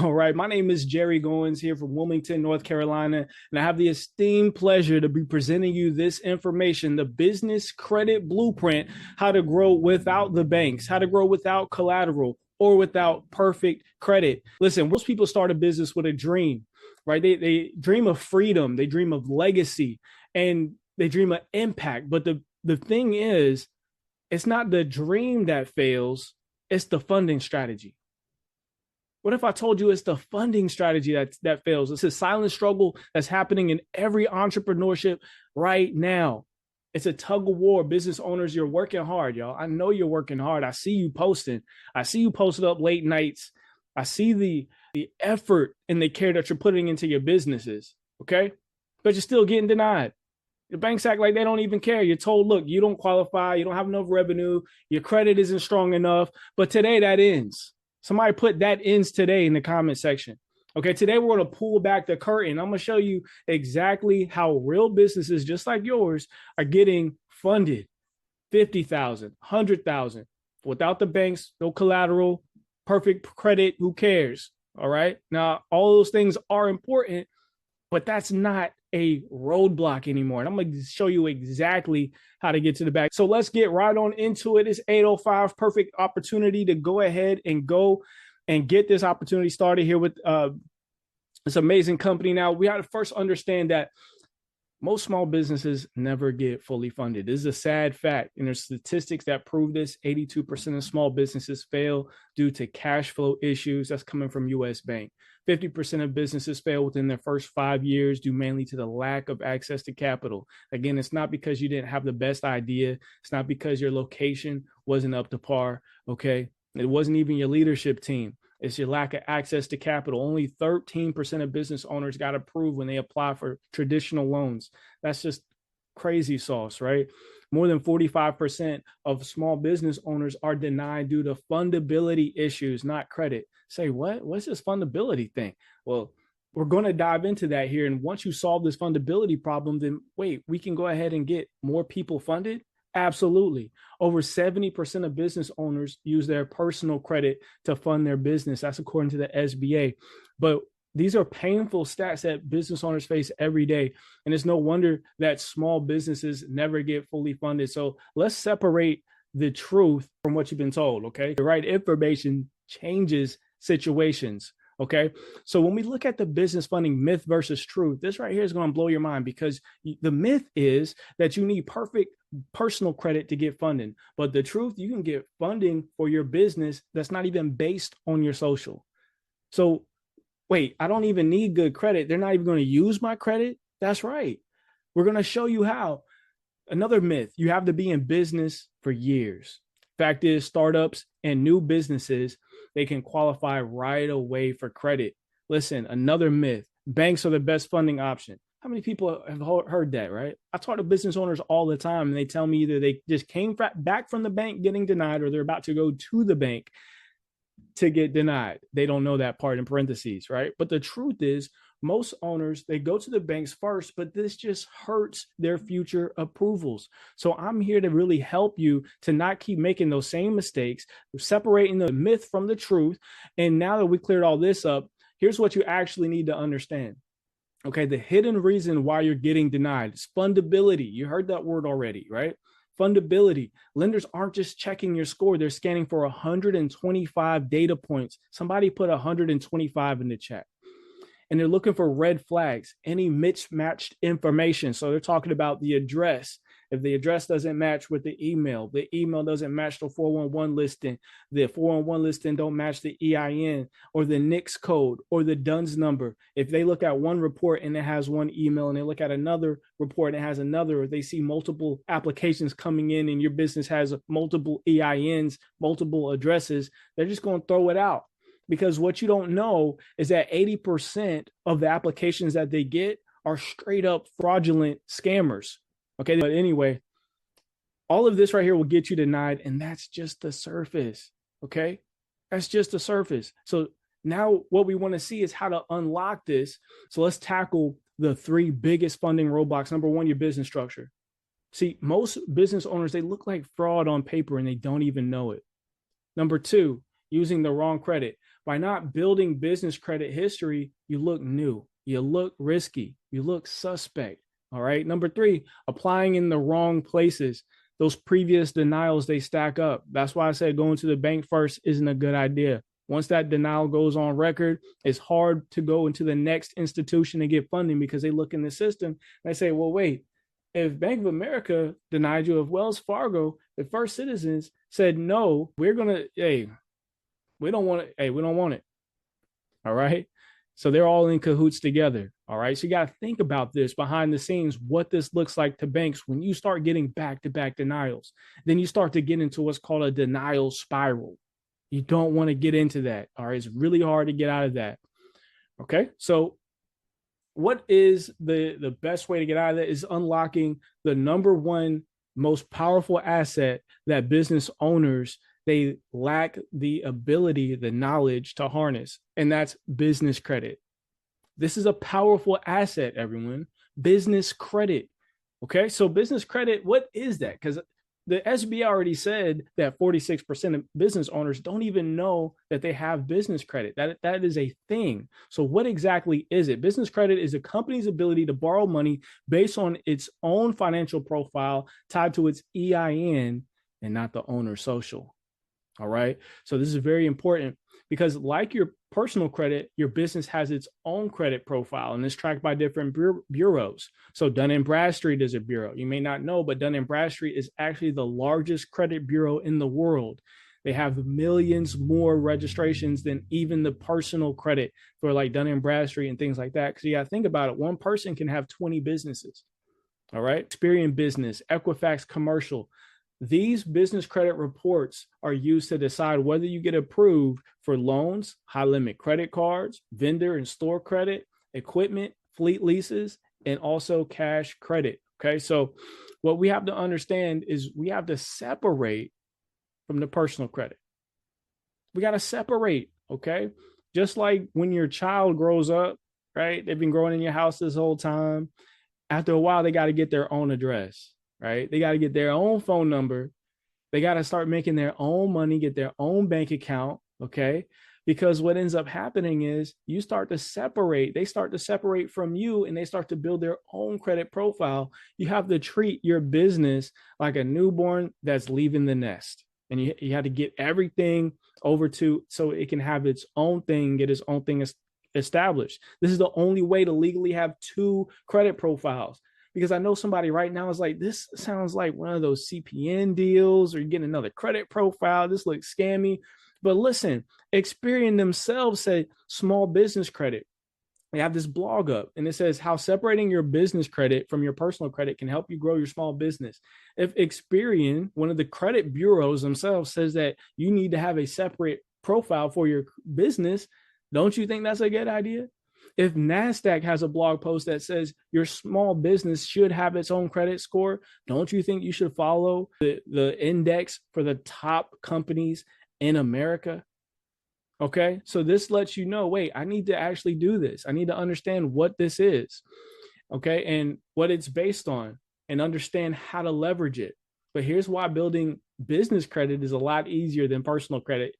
All right, my name is Jerry Goins here from Wilmington, North Carolina, and I have the esteemed pleasure to be presenting you this information, the business credit blueprint, how to grow without the banks, how to grow without collateral or without perfect credit. Listen, most people start a business with a dream, right? They dream of freedom, they dream of legacy, and they dream of impact. But the thing is, it's not the dream that fails, it's the funding strategy. What if I told you it's the funding strategy that fails? It's a silent struggle that's happening in every entrepreneurship right now. It's a tug of war. Business owners, you're working hard, y'all. I know you're working hard. I see you posting. I see you posted up late nights. I see the effort and the care that you're putting into your businesses. Okay. But you're still getting denied. The banks act like they don't even care. You're told, look, you don't qualify. You don't have enough revenue. Your credit isn't strong enough. But today that ends. Somebody put that ends today in the comment section. Okay, today we're going to pull back the curtain. I'm going to show you exactly how real businesses just like yours are getting funded. 50,000, 100,000 without the banks, no collateral, perfect credit, who cares? All right? Now, all those things are important, but that's not a roadblock anymore. And I'm going to show you exactly how to get to the back. So let's get right on into it. It's 8:05, perfect opportunity to go ahead and go and get this opportunity started here with this amazing company. Now, we have to first understand that most small businesses never get fully funded. This is a sad fact. And there's statistics that prove this. 82% of small businesses fail due to cash flow issues. That's coming from US Bank. 50% of businesses fail within their first 5 years due mainly to the lack of access to capital. Again, it's not because you didn't have the best idea. It's not because your location wasn't up to par. Okay. It wasn't even your leadership team. It's your lack of access to capital. Only 13% of business owners got approved when they apply for traditional loans. That's just crazy sauce, right? More than 45% of small business owners are denied due to fundability issues, not credit. Say, what? What's this fundability thing? Well, we're going to dive into that here. And once you solve this fundability problem, then wait, we can go ahead and get more people funded. Absolutely. Over 70% of business owners use their personal credit to fund their business. That's according to the SBA. But these are painful stats that business owners face every day. And it's no wonder that small businesses never get fully funded. So let's separate the truth from what you've been told. Okay. The right information changes situations. Okay. So when we look at the business funding myth versus truth, this right here is going to blow your mind, because the myth is that you need perfect personal credit to get funding. But the truth, you can get funding for your business that's not even based on your social. So wait, I don't even need good credit. They're not even going to use my credit. That's right. We're going to show you how. Another myth, you have to be in business for years. Fact is, startups and new businesses, they can qualify right away for credit. Listen, another myth, banks are the best funding option. How many people have heard that, right? I talk to business owners all the time, and they tell me either they just came back from the bank getting denied, or they're about to go to the bank to get denied. They don't know that part in parentheses, right? But the truth is, most owners, they go to the banks first, but this just hurts their future approvals. So I'm here to really help you to not keep making those same mistakes, separating the myth from the truth. And now that we cleared all this up, here's what you actually need to understand. Okay, the hidden reason why you're getting denied is fundability. You heard that word already, right? Fundability. Lenders aren't just checking your score, they're scanning for 125 data points. Somebody put 125 in the chat. And they're looking for red flags, any mismatched information. So they're talking about the address. If the address doesn't match with the email doesn't match the 411 listing, the 411 listing don't match the EIN or the NICS code or the DUNS number. If they look at one report and it has one email, and they look at another report and it has another, or they see multiple applications coming in and your business has multiple EINs, multiple addresses, they're just going to throw it out. Because what you don't know is that 80% of the applications that they get are straight up fraudulent scammers. Okay. But anyway, all of this right here will get you denied. And that's just the surface. Okay. That's just the surface. So now what we want to see is how to unlock this. So let's tackle the three biggest funding roadblocks. Number one, your business structure. See, most business owners, they look like fraud on paper and they don't even know it. Number two, using the wrong credit. By not building business credit history, you look new, you look risky, you look suspect. All right. Number three, applying in the wrong places. Those previous denials, they stack up. That's why I said going to the bank first isn't a good idea. Once that denial goes on record, it's hard to go into the next institution and get funding because they look in the system and they say, well, wait, if Bank of America denied you, if Wells Fargo, the First Citizens said, no, we're going to, hey, we don't want it. Hey, we don't want it. All right. So they're all in cahoots together. All right. So you got to think about this behind the scenes, what this looks like to banks when you start getting back-to-back denials. Then you start to get into what's called a denial spiral. You don't want to get into that. All right. It's really hard to get out of that. Okay. So what is the best way to get out of that is unlocking the number one most powerful asset that business owners, they lack the ability, the knowledge to harness, and that's business credit. This is a powerful asset, everyone. Business credit. Okay, so business credit, what is that? Because the SBA already said that 46% of business owners don't even know that they have business credit. That is a thing. So what exactly is it? Business credit is a company's ability to borrow money based on its own financial profile tied to its EIN and not the owner's social. All right. So this is very important because like your personal credit, your business has its own credit profile and it's tracked by different bureaus. So Dun & Bradstreet is a bureau. You may not know, but Dun & Bradstreet is actually the largest credit bureau in the world. They have millions more registrations than even the personal credit for like Dun & Bradstreet and things like that. Because you got to think about it. One person can have 20 businesses. All right. Experian Business, Equifax Commercial. These business credit reports are used to decide whether you get approved for loans, high limit credit cards, vendor and store credit, equipment, fleet leases, and also cash credit. Okay. So what we have to understand is we have to separate from the personal credit. We got to separate. Okay. Just like when your child grows up, right? They've been growing in your house this whole time. After a while, they got to get their own address. Right? They got to get their own phone number. They got to start making their own money, get their own bank account. Okay. Because what ends up happening is you start to separate. They start to separate from you and they start to build their own credit profile. You have to treat your business like a newborn that's leaving the nest. And you have to get everything over to so it can have its own thing, get its own thing established. This is the only way to legally have two credit profiles. Because I know somebody right now is like, this sounds like one of those CPN deals or you're getting another credit profile. This looks scammy. But listen, Experian themselves said small business credit. They have this blog up and it says how separating your business credit from your personal credit can help you grow your small business. If Experian, one of the credit bureaus themselves, says that you need to have a separate profile for your business, don't you think that's a good idea? If NASDAQ has a blog post that says your small business should have its own credit score, don't you think you should follow the index for the top companies in America? Okay, so this lets you know, wait, I need to actually do this. I need to understand what this is, okay, and what it's based on and understand how to leverage it. But here's why building business credit is a lot easier than personal credit.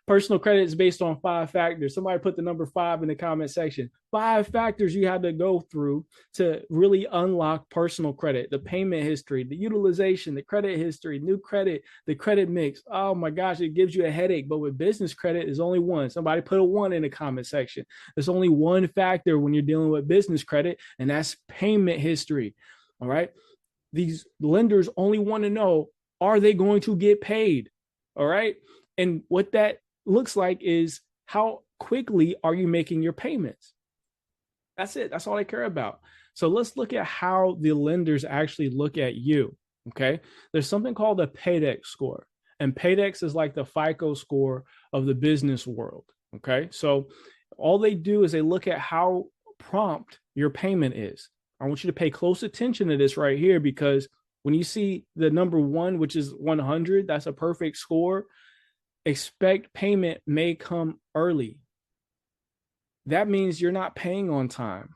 Personal credit is based on 5 factors. Somebody put the number 5 in the comment section. 5 factors you had to go through to really unlock personal credit: the payment history, the utilization, the credit history, new credit, the credit mix. Oh my gosh, it gives you a headache. But with business credit, there's only one. Somebody put a 1 in the comment section. There's only one factor when you're dealing with business credit, and that's payment history. All right. These lenders only want to know, are they going to get paid? All right. And what that looks like is how quickly are you making your payments? That's it. That's all they care about. So let's look at how the lenders actually look at you. Okay. There's something called a Paydex score, and Paydex is like the FICO score of the business world. Okay. So all they do is they look at how prompt your payment is. I want you to pay close attention to this right here, because when you see the number 1, which is 100, that's a perfect score. Expect payment may come early. That means you're not paying on time.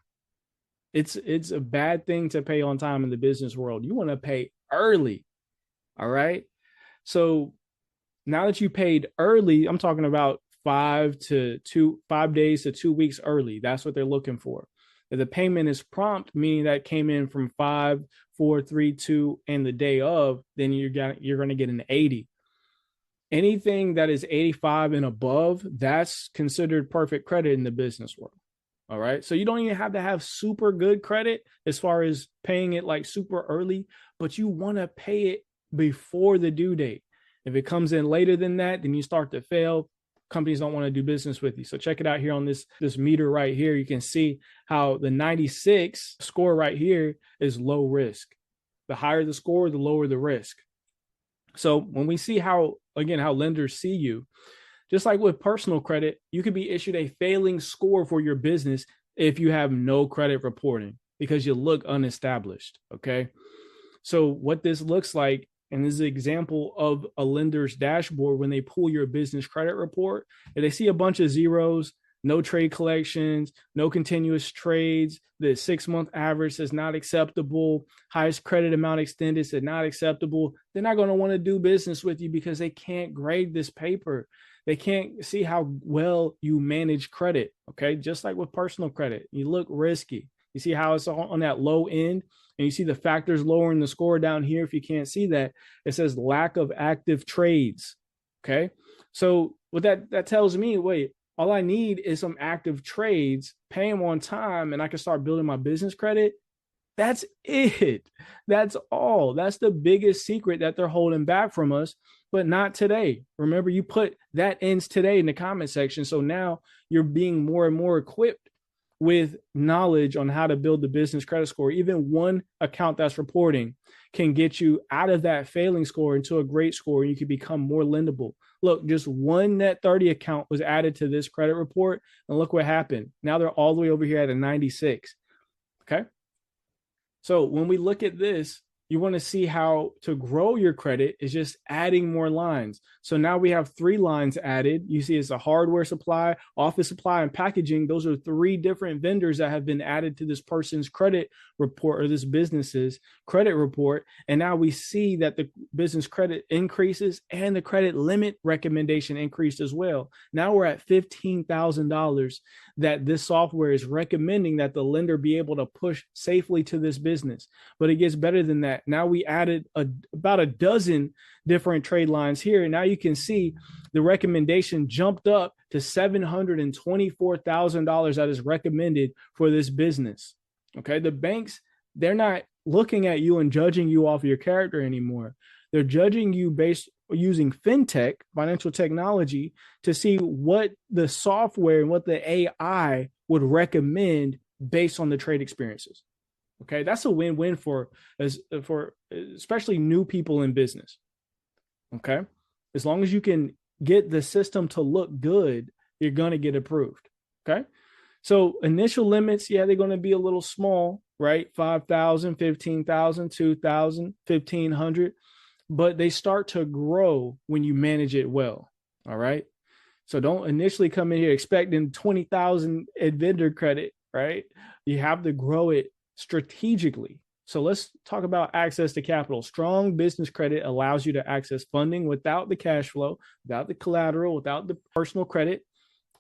It's a bad thing to pay on time in the business world. You want to pay early. All right. So now that you paid early, I'm talking about 5 days to 2 weeks early. That's what they're looking for. If the payment is prompt, meaning that came in from 5, 4, 3, 2, and the day of, then you're going to get an 80. Anything that is 85 and above, that's considered perfect credit in the business world. All right. So you don't even have to have super good credit as far as paying it like super early, but you want to pay it before the due date. If it comes in later than that, then you start to fail. Companies don't want to do business with you. So check it out here on this meter right here. You can see how the 96 score right here is low risk. The higher the score, the lower the risk. So when we see how lenders see you, just like with personal credit, you could be issued a failing score for your business if you have no credit reporting because you look unestablished. Okay. So what this looks like, and this is an example of a lender's dashboard when they pull your business credit report, and they see a bunch of zeros, no trade collections, no continuous trades, the 6-month average is not acceptable, highest credit amount extended is not acceptable. They're not going to want to do business with you because they can't grade this paper. They can't see how well you manage credit. Okay. Just like with personal credit, you look risky. You see how it's on that low end, and you see the factors lowering the score down here. If you can't see that, it says lack of active trades. Okay. So what that tells me, wait, all I need is some active trades, pay them on time, and I can start building my business credit. That's it. That's all. That's the biggest secret that they're holding back from us, but not today. Remember, you put that ends today in the comment section. So now you're being more and more equipped with knowledge on how to build the business credit score. Even one account that's reporting can get you out of that failing score into a great score, and you can become more lendable. Look, just one net 30 account was added to this credit report, and look what happened. Now they're all the way over here at a 96. Okay. So when we look at this, you want to see how to grow your credit is just adding more lines. So now we have 3 lines added. You see it's a hardware supply, office supply, and packaging. Those are 3 different vendors that have been added to this person's credit report or this business's credit report. And now we see that the business credit increases and the credit limit recommendation increased as well. Now we're at $15,000 that this software is recommending that the lender be able to push safely to this business. But it gets better than that. Now we added about a dozen different trade lines here. And now you can see the recommendation jumped up to $724,000 that is recommended for this business. Okay. The banks, they're not looking at you and judging you off of your character anymore. They're judging you based using fintech, financial technology, to see what the software and what the AI would recommend based on the trade experiences. Okay, that's a win-win for especially new people in business. Okay, as long as you can get the system to look good, you're going to get approved. Okay, so initial limits, yeah, they're going to be a little small, right? 5,000, 15,000, 2,000, 1,500, but they start to grow when you manage it well. All right, so don't initially come in here expecting 20,000 at vendor credit, right? You have to grow it strategically. So let's talk about access to capital. Strong business credit allows you to access funding without the cash flow, without the collateral, without the personal credit.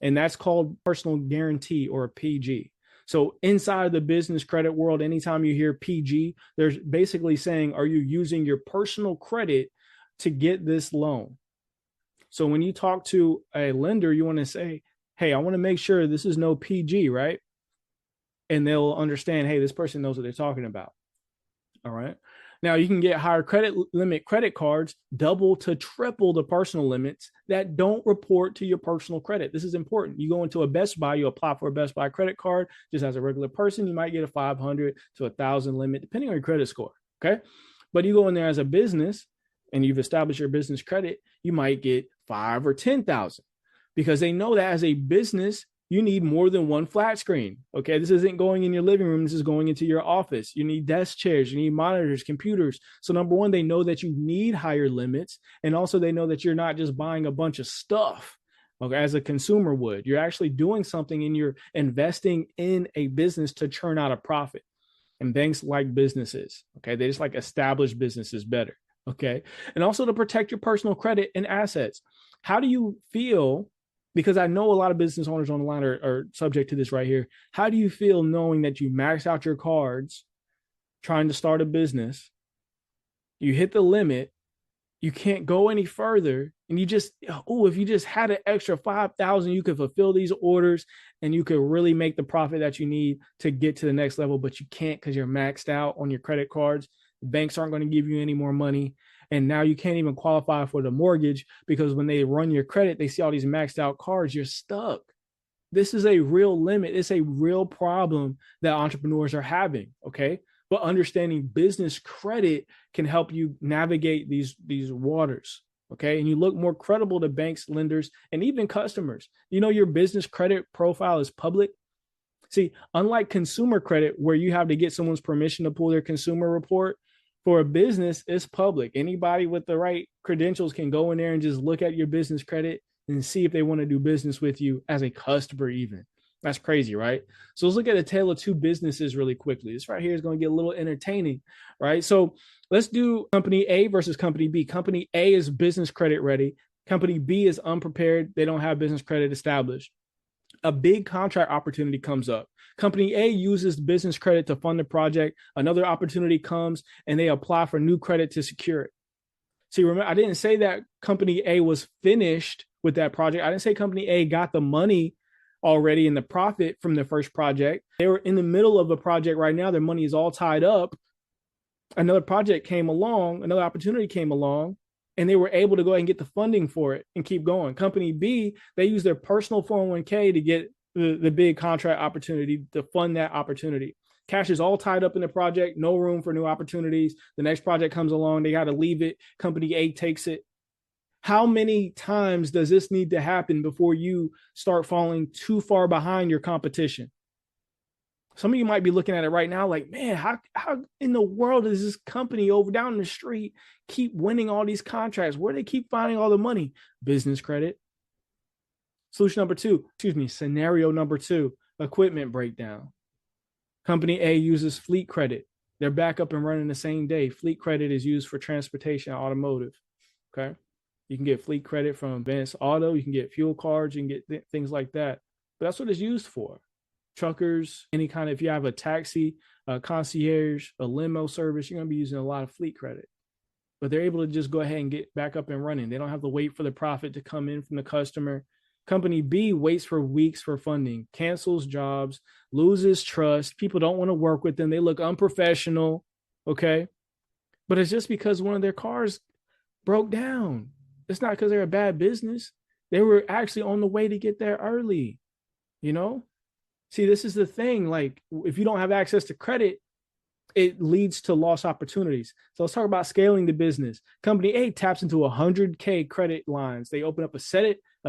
And that's called personal guarantee, or a PG. So inside the business credit world, anytime you hear PG, they're basically saying, are you using your personal credit to get this loan? So when you talk to a lender, you want to say, hey, I want to make sure this is no PG, right? And they'll understand, hey, this person knows what they're talking about. All right. Now you can get higher credit limit credit cards, double to triple the personal limits that don't report to your personal credit. This is important. You go into a Best Buy, you apply for a Best Buy credit card. Just as a regular person, you might get a 500 to 1,000 limit, depending on your credit score. Okay. But you go in there as a business and you've established your business credit, you might get 5 or 10,000 because they know that as a business, you need more than one flat screen. Okay. This isn't going in your living room. This is going into your office. You need desk chairs, you need monitors, computers. So number one, they know that you need higher limits. And also they know that you're not just buying a bunch of stuff, okay, as a consumer would. You're actually doing something and you're investing in a business to churn out a profit. And banks like businesses. Okay. They just like established businesses better. Okay. And also to protect your personal credit and assets. How do you feel Because I know a lot of business owners on the line are subject to this right here. How do you feel knowing that you maxed out your cards trying to start a business? You hit the limit, you can't go any further, and you just, oh, if you just had an extra 5,000, you could fulfill these orders and you could really make the profit that you need to get to the next level, but you can't because you're maxed out on your credit cards. The banks aren't going to give you any more money. And now you can't even qualify for the mortgage because when they run your credit, they see all these maxed out cards, you're stuck. This is a real limit. It's a real problem that entrepreneurs are having. Okay. But understanding business credit can help you navigate these waters. Okay. And you look more credible to banks, lenders, and even customers. You know, your business credit profile is public. See, unlike consumer credit, where you have to get someone's permission to pull their consumer report, for a business, it's public. Anybody with the right credentials can go in there and just look at your business credit and see if they want to do business with you as a customer even. That's crazy, right? So let's look at a tale of two businesses really quickly. This right here is going to get a little entertaining, right? So let's do company A versus company B. Company A is business credit ready. Company B is unprepared. They don't have business credit established. A big contract opportunity comes up. Company A uses business credit to fund the project. Another opportunity comes and they apply for new credit to secure it. See, remember, I didn't say that company A was finished with that project. I didn't say company A got the money already in the profit from the first project. They were in the middle of a project right now. Their money is all tied up. Another project came along, another opportunity came along, and they were able to go ahead and get the funding for it and keep going. Company B, they use their personal 401k to get the big contract opportunity to fund that opportunity. Cash is all tied up in the project, no room for new opportunities. The next project comes along, they got to leave it. Company A takes it. How many times does this need to happen before you start falling too far behind your competition? Some of you might be looking at it right now like, man, how in the world does this company over down the street keep winning all these contracts? Where do they keep finding all the money? Business credit. Scenario number two, equipment breakdown. Company A uses fleet credit. They're back up and running the same day. Fleet credit is used for transportation, automotive. Okay. You can get fleet credit from Advanced Auto. You can get fuel cards. You can get things like that. But that's what it's used for. Truckers, any kind of, if you have a taxi, a concierge, a limo service, you're going to be using a lot of fleet credit. But they're able to just go ahead and get back up and running. They don't have to wait for the profit to come in from the customer. Company B waits for weeks for funding, cancels jobs, loses trust. People don't want to work with them. They look unprofessional. Okay. But it's just because one of their cars broke down. It's not because they're a bad business. They were actually on the way to get there early. You know? See, this is the thing. Like, if you don't have access to credit, it leads to lost opportunities. So let's talk about scaling the business. Company A taps into 100K credit lines. They open up a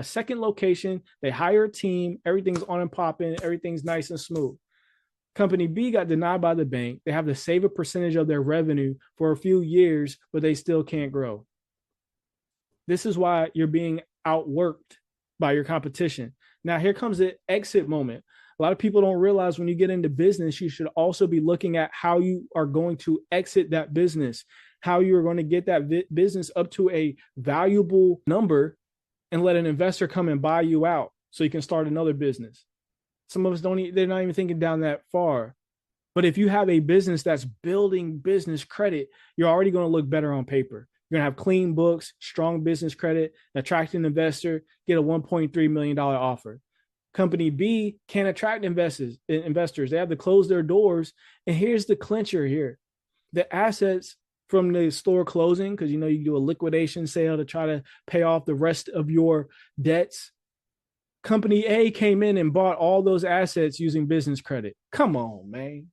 second location. They hire a team. Everything's on and popping. Everything's nice and smooth. Company B got denied by the bank. They have to save a percentage of their revenue for a few years, but they still can't grow. This is why you're being outworked by your competition. Now, here comes the exit moment. A lot of people don't realize when you get into business, you should also be looking at how you are going to exit that business, how you're going to get that business up to a valuable number and let an investor come and buy you out so you can start another business. Some of us they're not even thinking down that far. But if you have a business that's building business credit, you're already going to look better on paper. You're going to have clean books, strong business credit, attract an investor, get a $1.3 million offer. Company B can't attract investors. They have to close their doors. And here's the clincher here. The assets from the store closing, because you do a liquidation sale to try to pay off the rest of your debts. Company A came in and bought all those assets using business credit. Come on, man.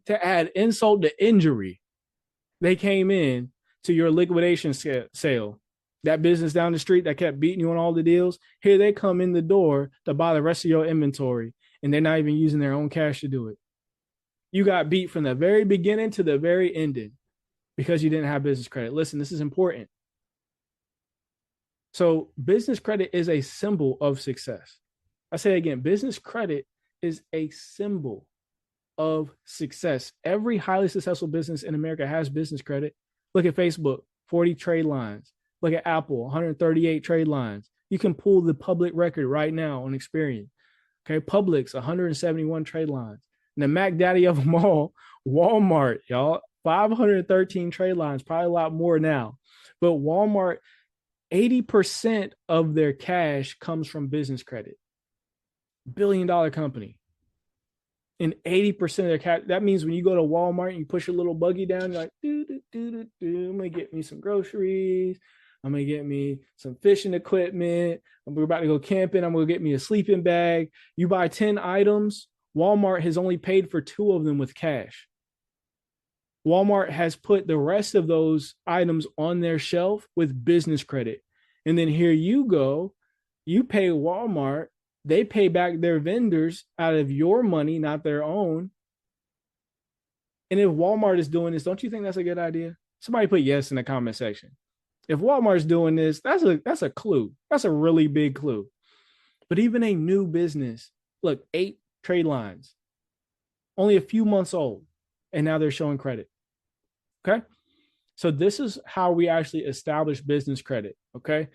To add insult to injury, they came in to your liquidation sale. That business down the street that kept beating you on all the deals, here they come in the door to buy the rest of your inventory, and they're not even using their own cash to do it. You got beat from the very beginning to the very ending because you didn't have business credit. Listen, this is important. So business credit is a symbol of success. I say again, business credit is a symbol of success. Every highly successful business in America has business credit. Look at Facebook, 40 trade lines. Look at Apple, 138 trade lines. You can pull the public record right now on Experian. Okay, Publix, 171 trade lines. And the Mac Daddy of them all, Walmart, y'all, 513 trade lines, probably a lot more now. But Walmart, 80% of their cash comes from business credit. $1 billion company. And 80% of their cash, that means when you go to Walmart and you push your little buggy down, you're like, I'm going to get me some groceries. I'm going to get me some fishing equipment. We're about to go camping. I'm going to get me a sleeping bag. You buy 10 items. Walmart has only paid for 2 of them with cash. Walmart has put the rest of those items on their shelf with business credit. And then here you go. You pay Walmart. They pay back their vendors out of your money, not their own. And if Walmart is doing this, don't you think that's a good idea? Somebody put yes in the comment section. If Walmart's doing this, that's a clue. That's a really big clue. But even a new business, look, 8 trade lines, only a few months old, and now they're showing credit. Okay. So this is how we actually establish business credit. Okay.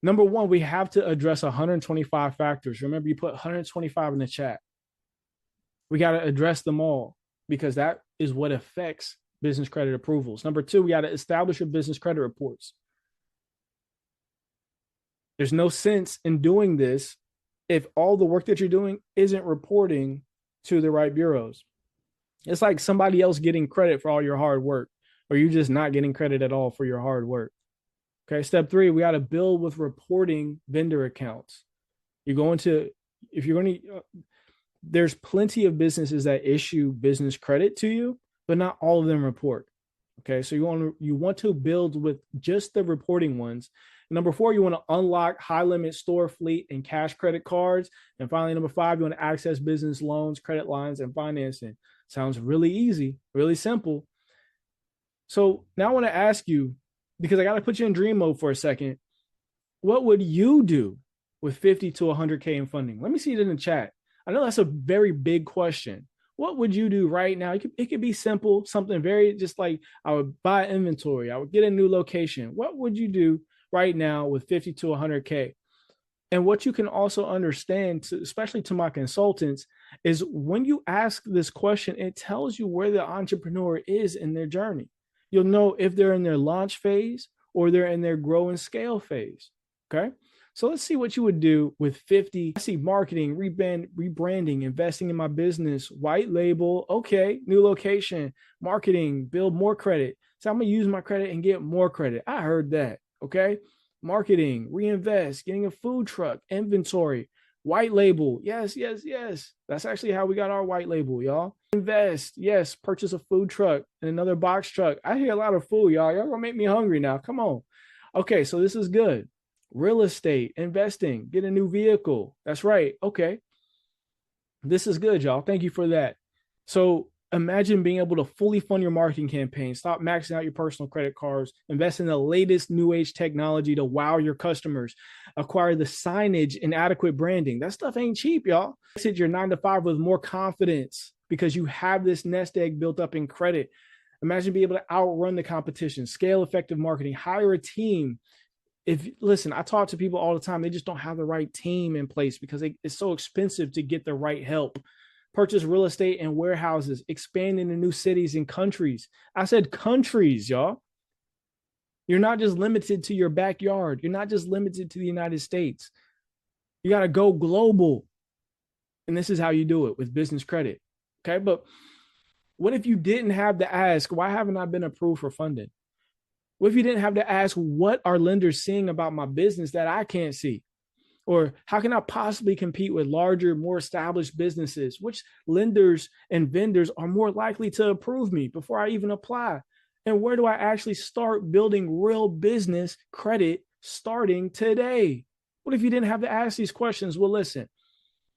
Number one, we have to address 125 factors. Remember, you put 125 in the chat. We got to address them all because that is what affects business credit approvals. Number two, we got to establish your business credit reports. There's no sense in doing this if all the work that you're doing isn't reporting to the right bureaus. It's like somebody else getting credit for all your hard work, or you just not getting credit at all for your hard work. Okay. Step 3, we got to build with reporting vendor accounts. There's plenty of businesses that issue business credit to you, but not all of them report. Okay. So you want to build with just the reporting ones. Number 4, you want to unlock high limit store fleet and cash credit cards. And finally, number 5, you want to access business loans, credit lines, and financing. Sounds really easy, really simple. So now I want to ask you, because I got to put you in dream mode for a second. What would you do with 50 to 100K in funding? Let me see it in the chat. I know that's a very big question. What would you do right now? It could be simple, something very just like I would buy inventory. I would get a new location. What would you do right now with 50 to 100K? And what you can also understand, especially to my consultants, is when you ask this question, it tells you where the entrepreneur is in their journey. You'll know if they're in their launch phase or they're in their grow and scale phase. Okay. So let's see what you would do with 50. I see marketing, rebranding, investing in my business, white label. Okay. New location, marketing, build more credit. So I'm going to use my credit and get more credit. I heard that. Okay. Marketing, reinvest, getting a food truck, inventory, white label. Yes, yes, yes. That's actually how we got our white label, y'all. Invest. Yes. Purchase a food truck and another box truck. I hear a lot of food, y'all. Y'all gonna make me hungry now. Come on. Okay. So this is good. Real estate, investing, get a new vehicle. That's right. Okay. This is good, y'all. Thank you for that. So imagine being able to fully fund your marketing campaign, stop maxing out your personal credit cards, invest in the latest new age technology to wow your customers, acquire the signage and adequate branding. That stuff ain't cheap, y'all. Exit your 9-to-5 with more confidence because you have this nest egg built up in credit. Imagine being able to outrun the competition, scale effective marketing, hire a team. Listen, I talk to people all the time. They just don't have the right team in place because it's so expensive to get the right help. Purchase real estate and warehouses, expand into new cities and countries. I said countries, y'all. You're not just limited to your backyard. You're not just limited to the United States. You got to go global. And this is how you do it with business credit. Okay. But what if you didn't have to ask, why haven't I been approved for funding? What if you didn't have to ask, what are lenders seeing about my business that I can't see? Or how can I possibly compete with larger, more established businesses? Which lenders and vendors are more likely to approve me before I even apply? And where do I actually start building real business credit starting today? What if you didn't have to ask these questions? Well, listen,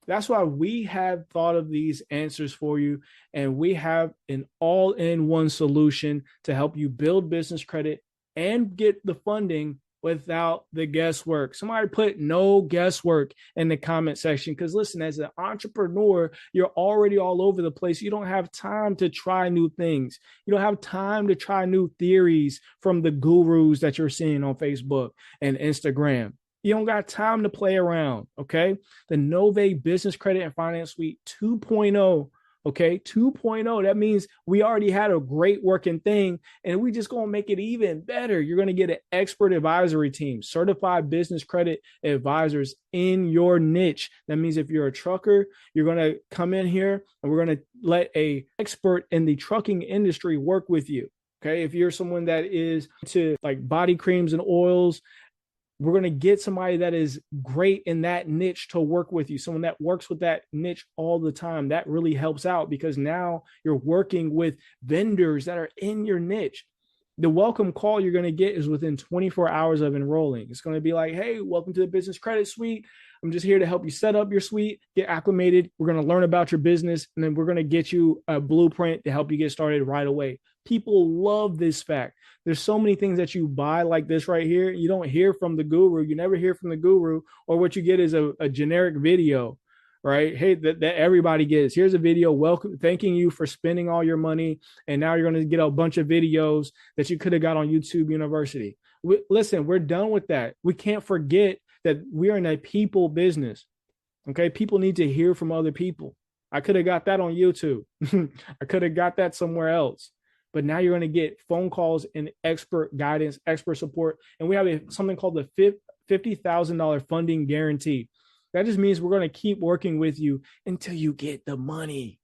that's why we have thought of these answers for you. And we have an all-in-one solution to help you build business credit and get the funding without the guesswork. Somebody put no guesswork in the comment section. Because listen, as an entrepreneur, you're already all over the place. You don't have time to try new things. You don't have time to try new theories from the gurus that you're seeing on Facebook and Instagram. You don't got time to play around, okay? The Novae Business Credit and Finance Suite 2.0, okay? 2.0, that means we already had a great working thing, and we just gonna make it even better. You're gonna get an expert advisory team, certified business credit advisors in your niche. That means if you're a trucker, you're gonna come in here and we're gonna let an expert in the trucking industry work with you. Okay, if you're someone that is to like body creams and oils, we're going to get somebody that is great in that niche to work with you, someone that works with that niche all the time. That really helps out because now you're working with vendors that are in your niche. The welcome call you're going to get is within 24 hours of enrolling. It's going to be like, hey, welcome to the Business Credit Suite. I'm just here to help you set up your suite, get acclimated. We're going to learn about your business, and then we're going to get you a blueprint to help you get started right away. People love this fact. There's so many things that you buy like this right here. You don't hear from the guru. You never hear from the guru, or what you get is a generic video, right? Hey, that everybody gets. Here's a video, welcome, thanking you for spending all your money. And now you're going to get a bunch of videos that you could have got on YouTube University. Listen, we're done with that. We can't forget that we're in a people business. Okay. People need to hear from other people. I could have got that on YouTube. I could have got that somewhere else. But now you're going to get phone calls and expert guidance, expert support. And we have something called the $50,000 funding guarantee. That just means we're going to keep working with you until you get the money.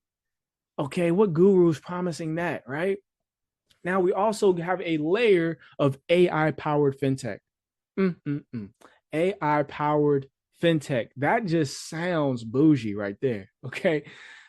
Okay, what guru is promising that, right? Now we also have a layer of AI-powered fintech. AI-powered fintech. That just sounds bougie right there, okay?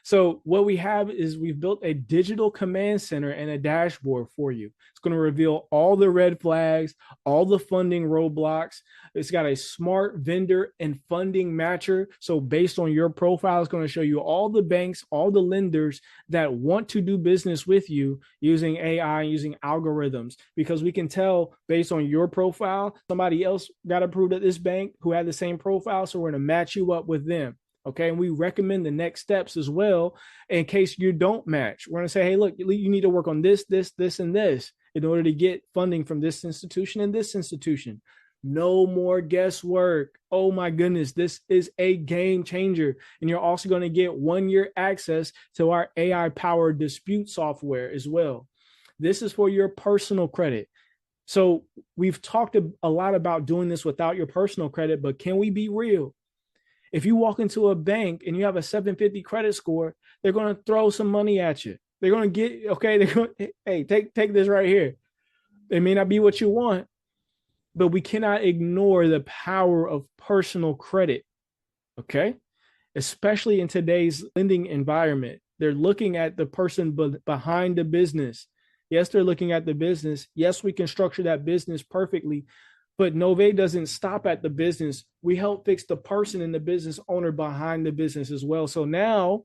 So what we have is we've built a digital command center and a dashboard for you. It's going to reveal all the red flags, all the funding roadblocks. It's got a smart vendor and funding matcher. So based on your profile, it's going to show you all the banks, all the lenders that want to do business with you using AI, using algorithms, because we can tell based on your profile, somebody else got approved at this bank who had the same profile. So we're going to match you up with them. Okay. And we recommend the next steps as well in case you don't match. We're going to say, hey, look, you need to work on this, and this in order to get funding from this institution and this institution. No more guesswork. Oh my goodness. This is a game changer. And you're also going to get 1 year access to our AI powered dispute software as well. This is for your personal credit. So we've talked a lot about doing this without your personal credit, but can we be real? If you walk into a bank and you have a 750 credit score, they're going to throw some money at you. They're going to get, okay, they're going to, hey, take this right here. It may not be what you want, but we cannot ignore the power of personal credit, okay? Especially in today's lending environment. They're looking at the person behind the business. Yes, they're looking at the business. Yes, we can structure that business perfectly, but Novae doesn't stop at the business. We help fix the person and the business owner behind the business as well. So now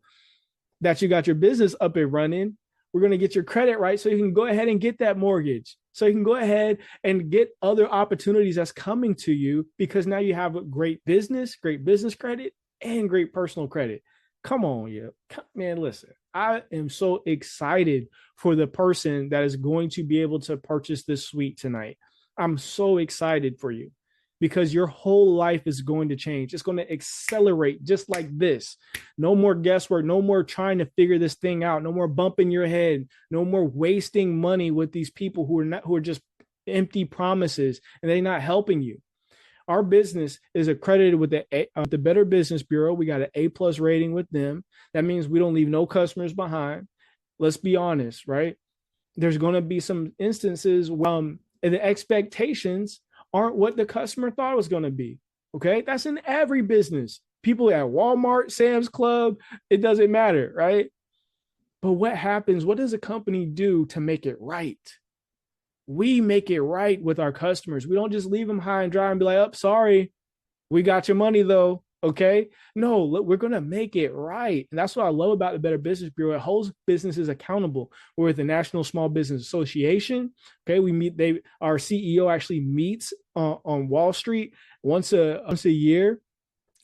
that you got your business up and running, we're going to get your credit right so you can go ahead and get that mortgage. So you can go ahead and get other opportunities that's coming to you because now you have a great business credit, and great personal credit. Come on, yeah. Man, listen, I am so excited for the person that is going to be able to purchase this suite tonight. I'm so excited for you because your whole life is going to change. It's going to accelerate just like this. No more guesswork, no more trying to figure this thing out, no more bumping your head, no more wasting money with these people who are just empty promises and they're not helping you. Our business is accredited with the Better Business Bureau. We got an A+ rating with them. That means we don't leave no customers behind. Let's be honest, right? There's going to be some instances and the expectations aren't what the customer thought it was going to be. Okay. That's in every business. People at Walmart, Sam's Club, it doesn't matter. Right. But what happens? What does a company do to make it right? We make it right with our customers. We don't just leave them high and dry and be like, oh, sorry, we got your money though. Okay. No, look, we're going to make it right. And that's what I love about the Better Business Bureau. It holds businesses accountable. We're with the National Small Business Association. Okay. Our CEO actually meets on Wall Street once a year.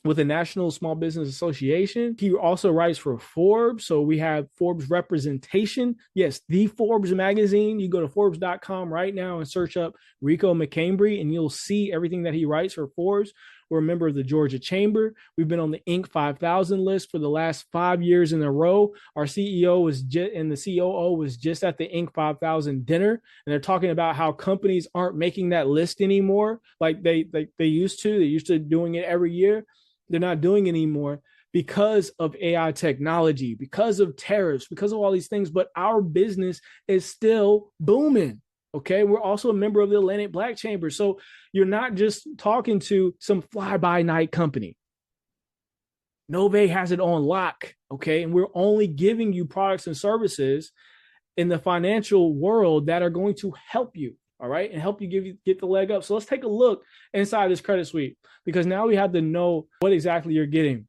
with the National Small Business Association. He also writes for Forbes. So we have Forbes representation. Yes, the Forbes magazine. You go to Forbes.com right now and search up Rico McCambry, and you'll see everything that he writes for Forbes. We're a member of the Georgia Chamber. We've been on the Inc. 5000 list for the last 5 years in a row. Our CEO was and the COO was just at the Inc. 5000 dinner, and they're talking about how companies aren't making that list anymore like they used to. They used to doing it every year. They're not doing it anymore because of AI technology, because of tariffs, because of all these things. But our business is still booming. Okay. We're also a member of the Atlantic Black Chamber. So you're not just talking to some fly by night company. Novae has it on lock. Okay. And we're only giving you products and services in the financial world that are going to help you. All right. And help you get the leg up. So let's take a look inside this credit suite, because now we have to know what exactly you're getting.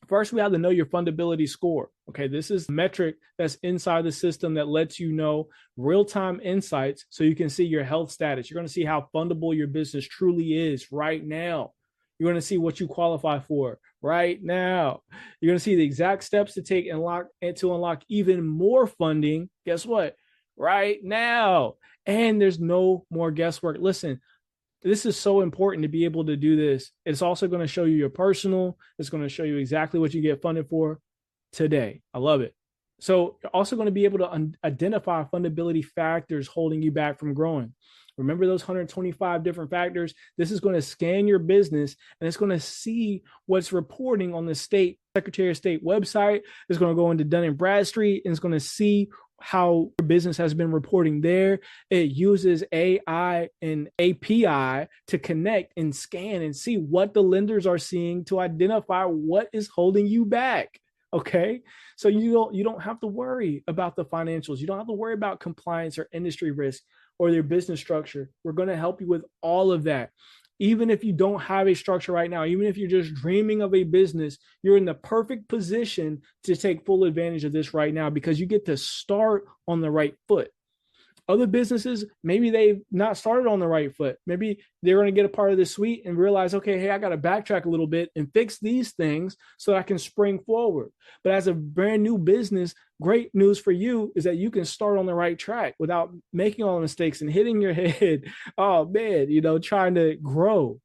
First, we have to know your fundability score. Okay. This is a metric that's inside the system that lets you know real-time insights so you can see your health status. You're going to see how fundable your business truly is right now. You're going to see what you qualify for right now. You're going to see the exact steps to take to unlock even more funding. Guess what? Right now. And there's no more guesswork. Listen, this is so important to be able to do this. It's also going to show you your personal. It's going to show you exactly what you get funded for today. I love it. So you're also going to be able to identify fundability factors holding you back from growing. Remember those 125 different factors? This is going to scan your business, and it's going to see what's reporting on the state Secretary of State website. It's going to go into Dun & Bradstreet, and it's going to see how your business has been reporting there. It uses AI and API to connect and scan and see what the lenders are seeing to identify what is holding you back. Okay. So you don't have to worry about the financials. You don't have to worry about compliance or industry risk or your business structure. We're going to help you with all of that. Even if you don't have a structure right now, even if you're just dreaming of a business, you're in the perfect position to take full advantage of this right now, because you get to start on the right foot. Other businesses, maybe they've not started on the right foot. Maybe they're going to get a part of the suite and realize, okay, hey, I got to backtrack a little bit and fix these things so I can spring forward. But as a brand new business, great news for you is that you can start on the right track without making all the mistakes and hitting your head. Oh man, trying to grow.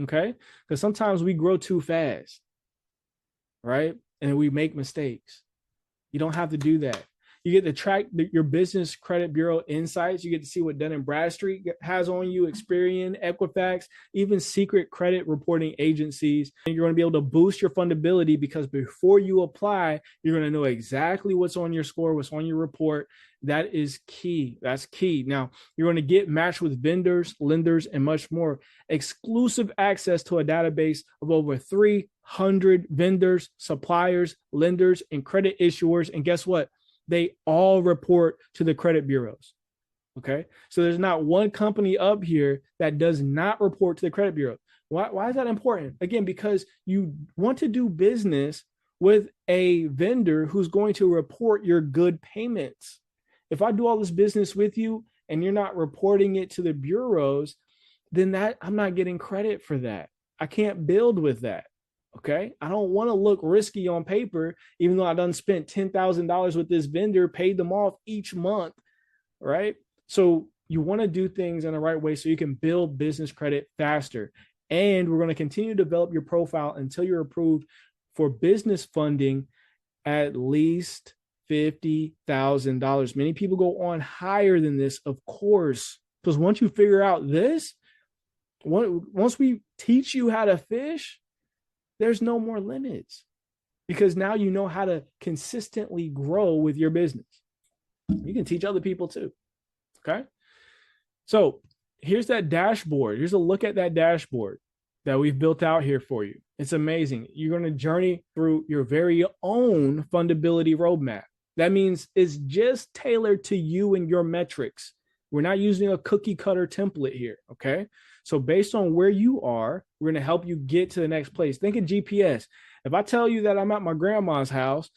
Okay. Because sometimes we grow too fast, right? And we make mistakes. You don't have to do that. You get to track your business credit bureau insights. You get to see what Dun & Bradstreet has on you, Experian, Equifax, even secret credit reporting agencies. And you're going to be able to boost your fundability, because before you apply, you're going to know exactly what's on your score, what's on your report. That is key. That's key. Now, you're going to get matched with vendors, lenders, and much more. Exclusive access to a database of over 300 vendors, suppliers, lenders, and credit issuers. And guess what? They all report to the credit bureaus. Okay. So there's not one company up here that does not report to the credit bureau. Why is that important? Again, because you want to do business with a vendor who's going to report your good payments. If I do all this business with you and you're not reporting it to the bureaus, then I'm not getting credit for that. I can't build with that. Okay. I don't want to look risky on paper, even though I done spent $10,000 with this vendor, paid them off each month. Right. So you want to do things in the right way so you can build business credit faster. And we're going to continue to develop your profile until you're approved for business funding at least $50,000. Many people go on higher than this, of course, because once you figure out this, once we teach you how to fish, there's no more limits, because now you know how to consistently grow with your business. You can teach other people too. Okay. So here's that dashboard. Here's a look at that dashboard that we've built out here for you. It's amazing. You're going to journey through your very own fundability roadmap. That means it's just tailored to you and your metrics. We're not using a cookie cutter template here. Okay. So based on where you are, we're going to help you get to the next place. Think of GPS. If I tell you that I'm at my grandma's house,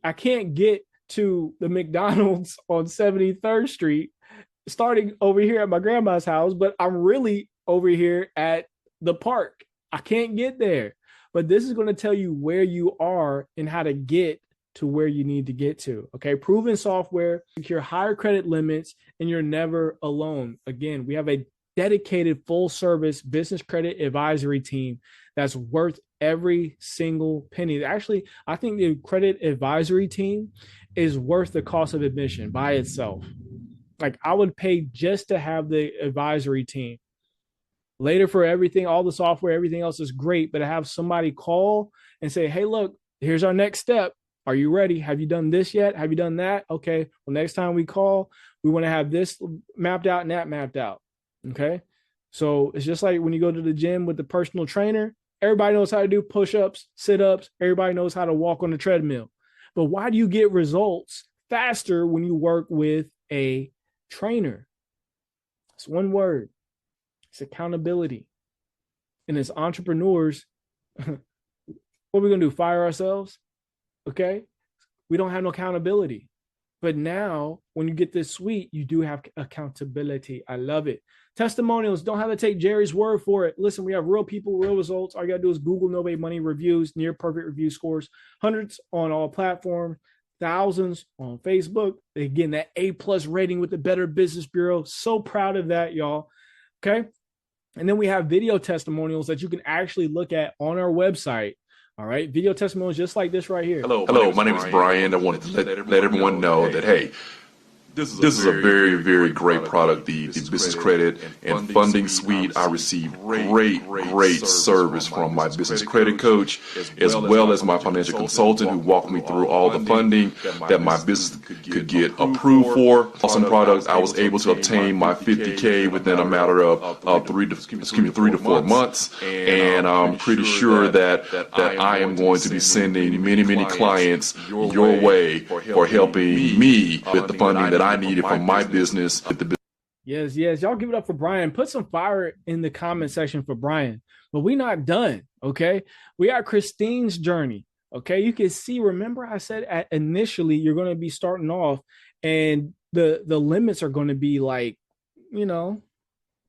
I can't get to the McDonald's on 73rd Street starting over here at my grandma's house, but I'm really over here at the park. I can't get there. but this is going to tell you where you are and how to get to where you need to get to. Okay. Proven software, secure higher credit limits, and you're never alone. Again, we have a dedicated full service business credit advisory team that's worth every single penny. Actually, I think the credit advisory team is worth the cost of admission by itself. Like, I would pay just to have the advisory team. Later, for everything, all the software, everything else is great, but to have somebody call and say, hey, look, here's our next step. Are you ready? Have you done this yet? Have you done that? Okay. Well, next time we call, we want to have this mapped out and that mapped out. Okay. So it's just like when you go to the gym with the personal trainer, everybody knows how to do push-ups, sit-ups. Everybody knows how to walk on the treadmill. But why do you get results faster when you work with a trainer? It's one word. It's accountability. And as entrepreneurs, what are we going to do? Fire ourselves? Okay. We don't have no accountability. But now when you get this suite, you do have accountability. I love it. Testimonials. Don't have to take Jerry's word for it. Listen, we have real people, real results. All you got to do is Google Novae Money reviews, near perfect review scores, hundreds on all platforms, thousands on Facebook. Again, that A+ rating with the Better Business Bureau. So proud of that, y'all. Okay. And then we have video testimonials that you can actually look at on our website. All right. Video testimonials just like this right here. Hello, my name is Brian. I wanted to let everyone know that, hey, this is a very, very great product, the business credit and funding suite. I received great service from my business credit coach, as well as my financial consultant, who walked me through all the funding that my business could get approved for. Awesome product. I was able to obtain my 50K within a matter of 3 to 4 months, and I'm pretty sure that I am going to be sending many clients your way for helping me with the funding that I needed for my business. Yes. Y'all give it up for Brian. Put some fire in the comment section for Brian. But we're not done. Okay. We got Christine's journey. Okay. You can see, remember I said initially you're going to be starting off and the limits are going to be like,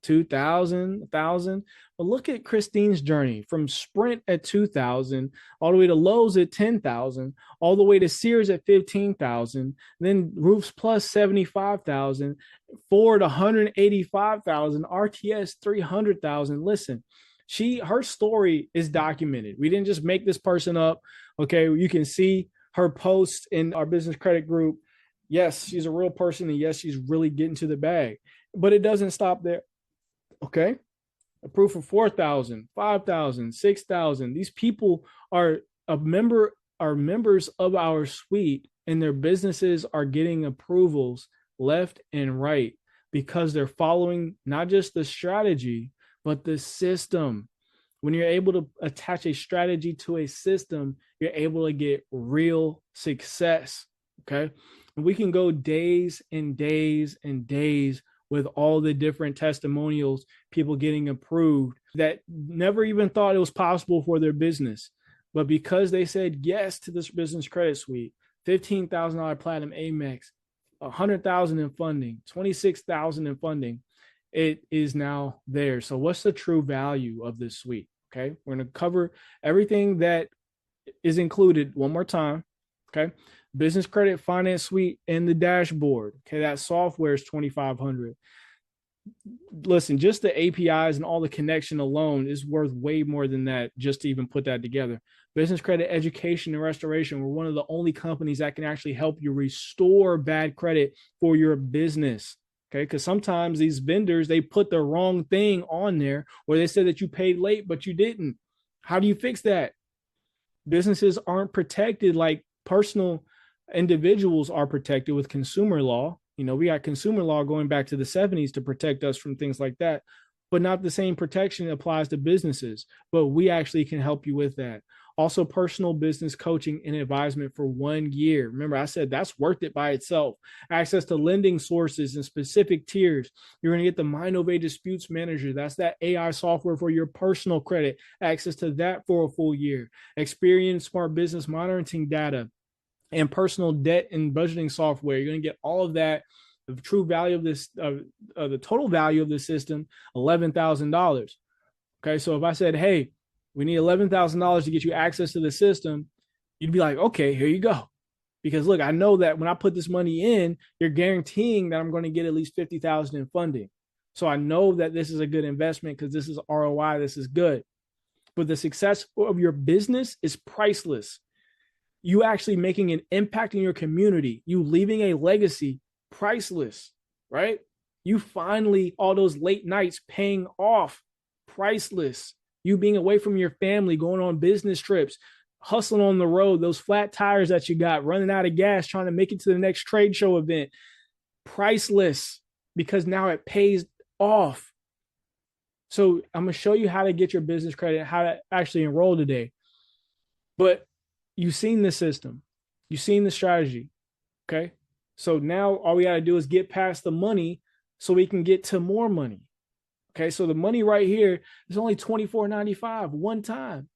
2,000, 1,000. But look at Christine's journey from Sprint at 2,000, all the way to Lowe's at 10,000, all the way to Sears at 15,000, then Roofs Plus 75,000, Ford 185,000, RTS 300,000. Listen, her story is documented. We didn't just make this person up. Okay, you can see her posts in our business credit group. Yes, she's a real person, and yes, she's really getting to the bag. But it doesn't stop there. Okay. Approved for 4,000, 5,000, 6,000. These people are members of our suite, and their businesses are getting approvals left and right because they're following not just the strategy, but the system. When you're able to attach a strategy to a system, you're able to get real success. Okay. And we can go days and days and days with all the different testimonials, people getting approved that never even thought it was possible for their business. But because they said yes to this business credit suite, $15,000 platinum Amex, $100,000 in funding, $26,000 in funding, it is now there. So what's the true value of this suite? Okay. We're going to cover everything that is included one more time. Okay. Business credit finance suite and the dashboard. Okay, that software is $2,500. Listen, just the APIs and all the connection alone is worth way more than that just to even put that together. Business credit education and restoration. We're one of the only companies that can actually help you restore bad credit for your business. Okay, because sometimes these vendors, they put the wrong thing on there, or they said that you paid late, but you didn't. How do you fix that? Businesses aren't protected like personal individuals are protected with consumer law. We got consumer law going back to the 70s to protect us from things like that, but not the same protection applies to businesses. But we actually can help you with that. Also, personal business coaching and advisement for 1 year. Remember, I said that's worth it by itself. Access to lending sources and specific tiers. You're going to get the Novae Disputes Manager. That's that AI software for your personal credit. Access to that for a full year. Experience smart business monitoring data and personal debt and budgeting software. You're going to get all of that. The true value of this, the total value of the system, $11,000. Okay. So if I said, hey, We need $11,000 to get you access to the system. You'd be like, okay, here you go. Because look, I know that when I put this money in, you're guaranteeing that I'm going to get at least 50,000 in funding. So I know that this is a good investment because this is ROI. This is good. But the success of your business is priceless. You actually making an impact in your community, you leaving a legacy, priceless, right? You finally, all those late nights paying off, priceless. You being away from your family, going on business trips, hustling on the road, those flat tires that you got, running out of gas, trying to make it to the next trade show event, priceless, because now it pays off. So I'm going to show you how to get your business credit, how to actually enroll today. But you've seen the system, you've seen the strategy. Okay. So now all we got to do is get past the money so we can get to more money. Okay. So the money right here is only $24.95 one time.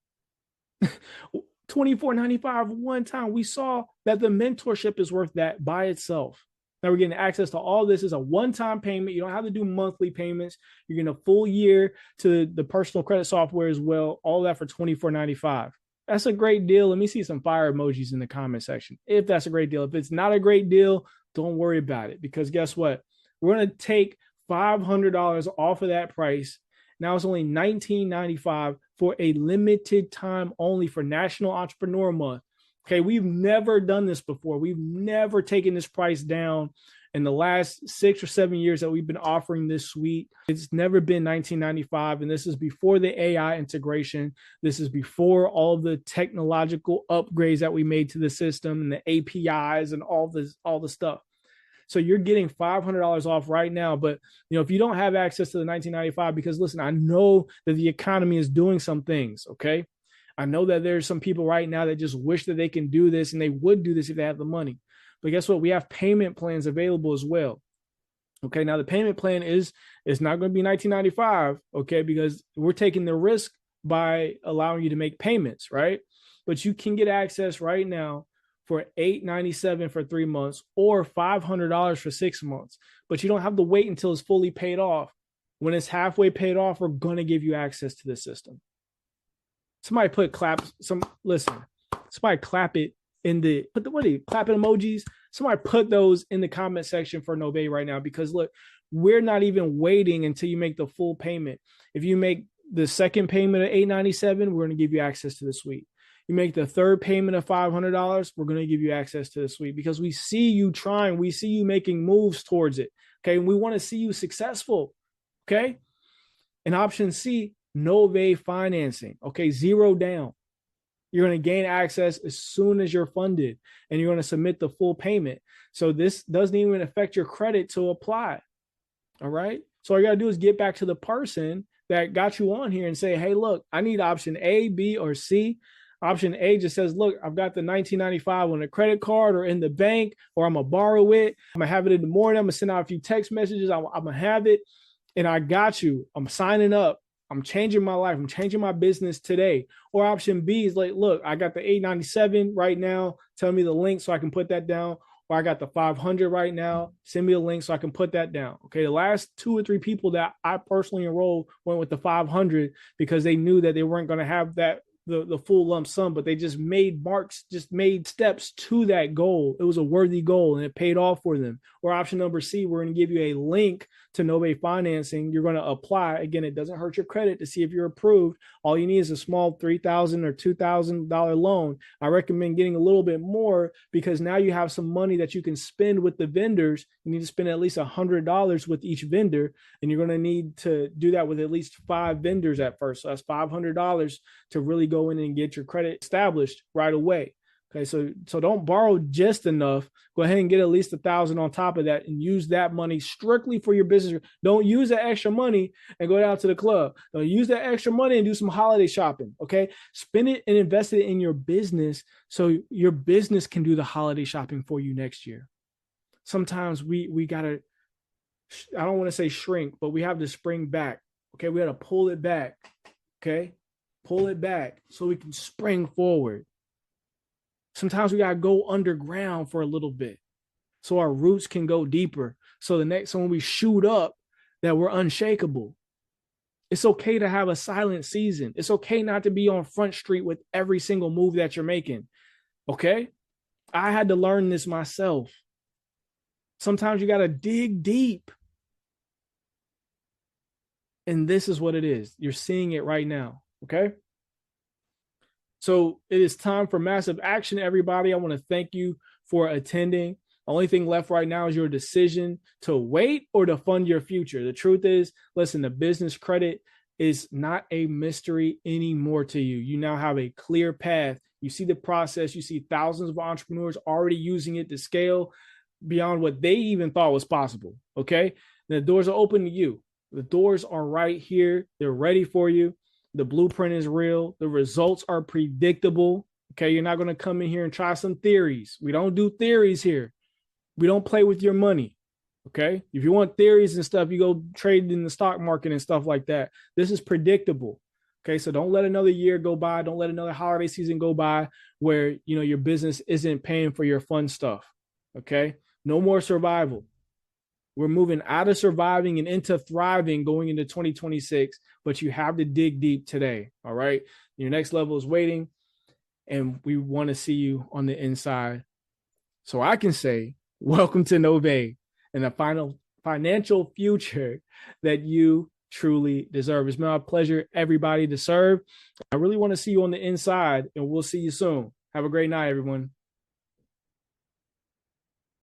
$24.95 one time. We saw that the mentorship is worth that by itself. Now we're getting access to all this. Is a one-time payment. You don't have to do monthly payments. You're getting a full year to the personal credit software as well. All that for $24.95. That's a great deal. Let me see some fire emojis in the comment section if that's a great deal. If it's not a great deal, don't worry about it, because guess what? We're going to take $500 off of that price. Now it's only $19.95 for a limited time only for National Entrepreneur Month. Okay, we've never done this before. We've never taken this price down in the last 6 or 7 years that we've been offering this suite. It's never been $19.95, and this is before the AI integration. This is before all the technological upgrades that we made to the system and the APIs and all the stuff. So you're getting $500 off right now. But if you don't have access to the $19.95, because listen, I know that the economy is doing some things. Okay. I know that there's some people right now that just wish that they can do this, and they would do this if they had the money. But guess what? We have payment plans available as well. Okay. Now the payment plan is not going to be $19.95. Okay. Because we're taking the risk by allowing you to make payments, right? But you can get access right now for $897 for 3 months or $500 for 6 months. But you don't have to wait until it's fully paid off. When it's halfway paid off, we're going to give you access to the system. Somebody somebody clap it in the, clapping emojis? Somebody put those in the comment section for Novae right now, because look, we're not even waiting until you make the full payment. If you make the second payment of $897, we're going to give you access to the suite. You make the third payment of $500, we're going to give you access to the suite, because we see you trying. We see you making moves towards it. Okay. And we want to see you successful. Okay. And option C, Novae financing. Okay. 0 down. You're going to gain access as soon as you're funded, and you're going to submit the full payment. So this doesn't even affect your credit to apply. All right. So all you got to do is get back to the person that got you on here and say, hey, look, I need option A, B, or C. Option A just says, look, I've got the $19.95 on a credit card or in the bank, or I'm going to borrow it. I'm going to have it in the morning. I'm going to send out a few text messages. I'm going to have it, and I got you. I'm signing up. I'm changing my life. I'm changing my business today. Or option B is like, look, I got the $897 right now. Tell me the link so I can put that down. Or I got the $500 right now. Send me a link so I can put that down. Okay. The last 2 or 3 people that I personally enrolled went with the $500 because they knew that they weren't going to have that the full lump sum, but they just made steps to that goal. It was a worthy goal, and it paid off for them. Or option number C, we're going to give you a link to Novae financing. You're going to apply. Again, it doesn't hurt your credit to see if you're approved. All you need is a small $3,000 or $2,000 loan. I recommend getting a little bit more, because now you have some money that you can spend with the vendors. You need to spend at least $100 with each vendor, and you're going to need to do that with at least 5 vendors at first. So that's $500 to really go in and get your credit established right away. Okay, so don't borrow just enough. Go ahead and get at least $1,000 on top of that, and use that money strictly for your business. Don't use that extra money and go down to the club. Don't use that extra money and do some holiday shopping. Okay, spend it and invest it in your business, so your business can do the holiday shopping for you next year. Sometimes we gotta, I don't want to say shrink, but we have to spring back. Okay, we got to pull it back. Okay, pull it back so we can spring forward. Sometimes we got to go underground for a little bit so our roots can go deeper. So when we shoot up, that we're unshakable. It's okay to have a silent season. It's okay not to be on Front Street with every single move that you're making. Okay? I had to learn this myself. Sometimes you got to dig deep. And this is what it is. You're seeing it right now. Okay? So it is time for massive action, everybody. I want to thank you for attending. The only thing left right now is your decision to wait or to fund your future. The truth is, listen, the business credit is not a mystery anymore to you. You now have a clear path. You see the process. You see thousands of entrepreneurs already using it to scale beyond what they even thought was possible. Okay? The doors are open to you. The doors are right here. They're ready for you. The blueprint is real. The results are predictable. Okay? You're not going to come in here and try some theories. We don't do theories here. We don't play with your money. Okay? If you want theories and stuff, you go trade in the stock market and stuff like that. This is predictable. Okay? So don't let another year go by. Don't let another holiday season go by where, your business isn't paying for your fun stuff. Okay? No more survival. We're moving out of surviving and into thriving going into 2026, but you have to dig deep today. All right? Your next level is waiting, and we want to see you on the inside. So I can say, welcome to Novae and the final financial future that you truly deserve. It's been my pleasure, everybody, to serve. I really want to see you on the inside, and we'll see you soon. Have a great night, everyone.